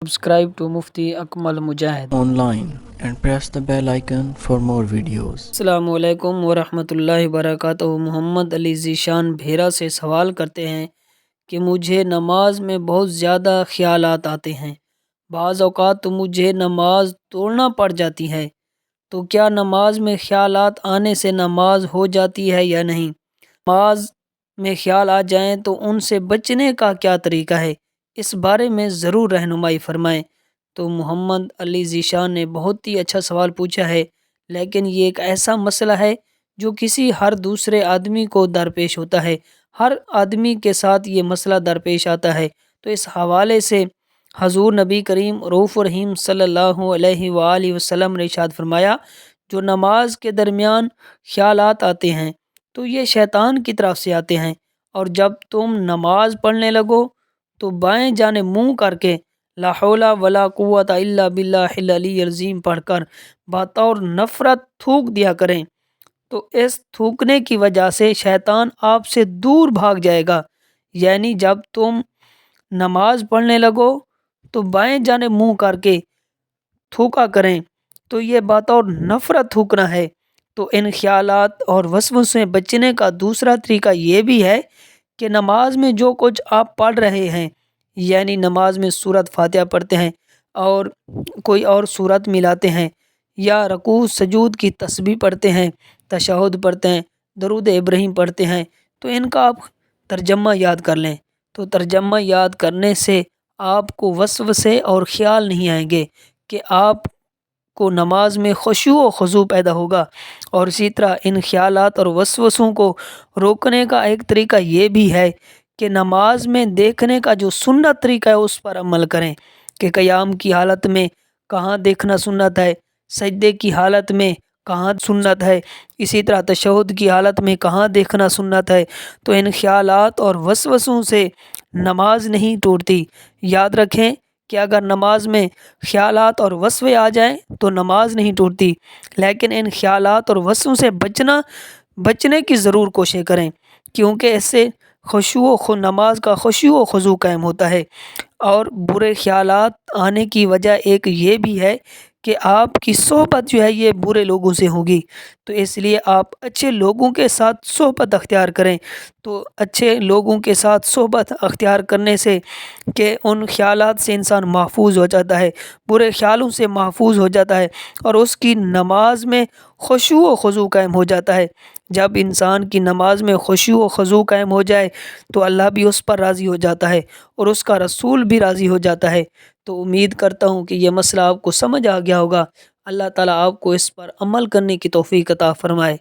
Subscribe to Mufti Akmal Mujahid online and press the bell icon for more videos. السلام علیکم ورحمۃ اللہ وبرکاتہ۔ محمد علی ذیشان بھیرا سے سوال کرتے ہیں کہ مجھے نماز میں بہت زیادہ خیالات آتے ہیں، بعض اوقات تو مجھے نماز توڑنا پڑ جاتی ہے، تو کیا نماز میں خیالات آنے سے نماز ہو جاتی ہے یا نہیں؟ نماز میں خیال آ جائیں تو ان سے بچنے کا کیا طریقہ ہے، اس بارے میں ضرور رہنمائی فرمائیں۔ تو محمد علی ذیشان نے بہت ہی اچھا سوال پوچھا ہے، لیکن یہ ایک ایسا مسئلہ ہے جو کسی ہر دوسرے آدمی کو درپیش ہوتا ہے، ہر آدمی کے ساتھ یہ مسئلہ درپیش آتا ہے۔ تو اس حوالے سے حضور نبی کریم رؤوف الرحیم صلی اللہ علیہ وآلہ وسلم نے ارشاد فرمایا، جو نماز کے درمیان خیالات آتے ہیں تو یہ شیطان کی طرف سے آتے ہیں، اور جب تم نماز پڑھنے لگو تو بائیں جانب منہ کر کے لا حول ولا قوت الا باللہ العلی العظیم پڑھ کر بطور نفرت تھوک دیا کریں، تو اس تھوکنے کی وجہ سے شیطان آپ سے دور بھاگ جائے گا۔ یعنی جب تم نماز پڑھنے لگو تو بائیں جانب منہ کر کے تھوکا کریں، تو یہ بطور نفرت تھوکنا ہے۔ تو ان خیالات اور وسوسوں سے بچنے کا دوسرا طریقہ یہ بھی ہے کہ نماز میں جو کچھ آپ پڑھ رہے ہیں، یعنی نماز میں سورۃ فاتحہ پڑھتے ہیں اور کوئی اور سورت ملاتے ہیں، یا رکوع سجود کی تسبیح پڑھتے ہیں، تشہد پڑھتے ہیں، درود ابراہیم پڑھتے ہیں، تو ان کا آپ ترجمہ یاد کر لیں۔ تو ترجمہ یاد کرنے سے آپ کو وسوسے اور خیال نہیں آئیں گے کہ آپ کو نماز میں خشوع و خضوع پیدا ہوگا۔ اور اسی طرح ان خیالات اور وسوسوں کو روکنے کا ایک طریقہ یہ بھی ہے کہ نماز میں دیکھنے کا جو سنت طریقہ ہے اس پر عمل کریں، کہ قیام کی حالت میں کہاں دیکھنا سنت ہے، سجدے کی حالت میں کہاں سنت ہے، اسی طرح تشہد کی حالت میں کہاں دیکھنا سنت ہے۔ تو ان خیالات اور وسوسوں سے نماز نہیں ٹوٹتی۔ یاد رکھیں کہ اگر نماز میں خیالات اور وسوسے آ جائیں تو نماز نہیں ٹوٹتی، لیکن ان خیالات اور وسوسوں سے بچنے کی ضرور کوشش کریں، کیونکہ اس سے نماز کا خشوع و خضوع قائم ہوتا ہے۔ اور برے خیالات آنے کی وجہ ایک یہ بھی ہے کہ آپ کی صحبت جو ہے یہ برے لوگوں سے ہوگی، تو اس لیے آپ اچھے لوگوں کے ساتھ صحبت اختیار کریں۔ تو اچھے لوگوں کے ساتھ صحبت اختیار کرنے سے کہ ان خیالات سے انسان محفوظ ہو جاتا ہے، برے خیالوں سے محفوظ ہو جاتا ہے، اور اس کی نماز میں خشوع و خضوع قائم ہو جاتا ہے۔ جب انسان کی نماز میں خشوع و خضوع قائم ہو جائے تو اللہ بھی اس پر راضی ہو جاتا ہے اور اس کا رسول بھی راضی ہو جاتا ہے۔ تو امید کرتا ہوں کہ یہ مسئلہ آپ کو سمجھ آ گیا ہوگا۔ اللہ تعالیٰ آپ کو اس پر عمل کرنے کی توفیق عطا فرمائے۔